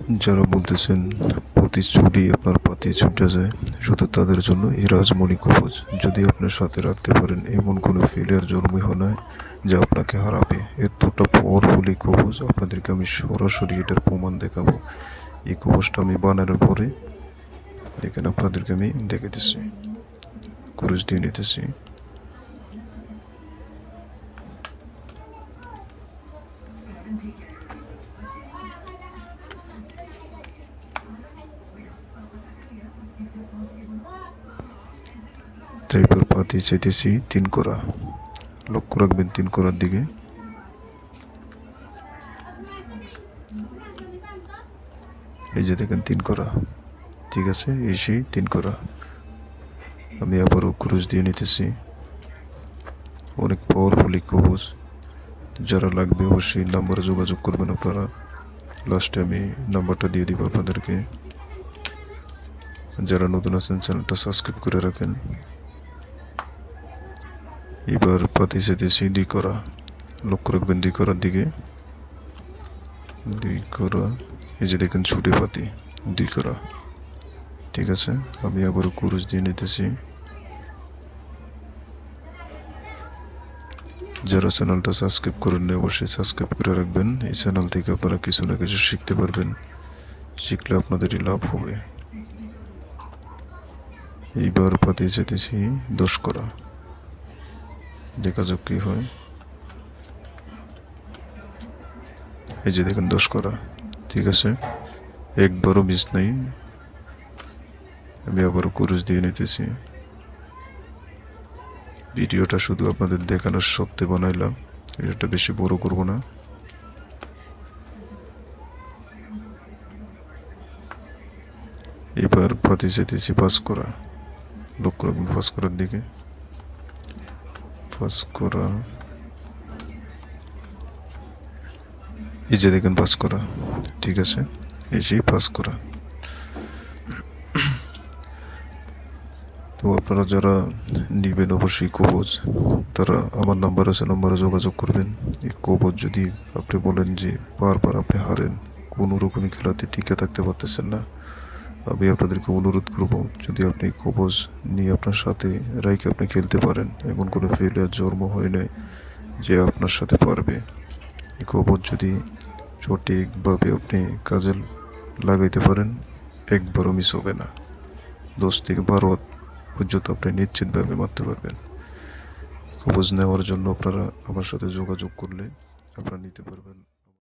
যারা বলতেছেন প্রতি চুলেই আপনার পাতি ছুটে যায়, শুধু তাদের জন্য এই রাজমণি কবচ যদি আপনার সাথে রাখতে পারেন, এমন কোনো ফেলিয়ার জন্মই হয় না যা আপনাকে হারাবে। এতটা পাওয়ারফুল এই কবচ, আপনাদেরকে আমি সরাসরি এটার প্রমাণ দেখাবো। এই কবচটা আমি বানানোর পরে দেখেন আপনাদেরকে আমি দেখাতেছি, খরচ দিয়ে নিতেছি। তারপর পাতি চাইতেছি 3 করা, লক্ষ্য রাখবেন 3 করার দিকে। এই যে দেখেন 3 করা, ঠিক আছে, এই সেই 3 করা। আমি আবারও ক্রুজ দিয়ে নিতেছি। অনেক পাওয়ারফুলি কবচ, যারা লাগবে অবশ্যই নাম্বারে যোগাযোগ করবেন আপনারা। লাস্টে আমি নাম্বারটা দিয়ে দিব আপনাদেরকে। যারা নতুন আছেন চ্যানেলটা সাবস্ক্রাইব করে রাখেন। এবার পাতি চাইতেছি 2 করা, লক্ষ্য রাখবেন 2 করার দিকে। 2 করা, এই যে দেখেন ছুটে পাতি 2 করা, ঠিক আছে। আমি আবারও কুরুশ দিয়ে নিতেছি। যারা চ্যানেলটা সাবস্ক্রাইব করেননি অবশ্যই সাবস্ক্রাইব করে রাখবেন। এই চ্যানেল থেকে আপনারা কিছু না কিছু শিখতে পারবেন, শিখলে আপনাদেরই লাভ হবে। এইবার পাতি চাইতেছি 10 করা, দেখা যাক কি হয়। এই যে দেখেন 10 করা, ঠিক আছে, একবারও মিস নাই। আমি আবারও কুরুশ দিয়ে নিতেছি। ভিডিওটা শুধু আপনাদের দেখানোর সত্ত্বে বানাইলাম, এটা বেশি বড় করব না। এবার পাতি চাইতেছি 5 করা, লক্ষ্য রাখবেন 5 করার দিকে। 5 করা, এই যে দেখেন 5 করা, ঠিক আছে, এই যে 5 করা। তো আপনারা যারা নিবেন অবশ্যই কবচ, তারা আমার নাম্বার আছে, নাম্বারে যোগাযোগ করবেন। এই কবচ যদি আপনি বলেন যে বারবার আপনি হারেন, কোনো রকমই খেলাতে টিকে থাকতে পারতেছেন না, আমি আপনাদেরকে অনুরোধ করব, যদি আপনি কবচ নিয়ে আপনার সাথে রাইকে আপনি খেলতে পারেন, এমন কোনো ফেলিয়ার জন্ম হয় নাই যে আপনার সাথে পারবে। এই কবচ যদি সঠিকভাবে আপনি কাজে লাগাইতে পারেন, একবারও মিস হবে না। 10 থেকে 12 পর্যন্ত আপনি নিশ্চিতভাবে মারতে পারবেন। কবচ নেওয়ার জন্য আপনারা আমার সাথে যোগাযোগ করলে আপনারা নিতে পারবেন।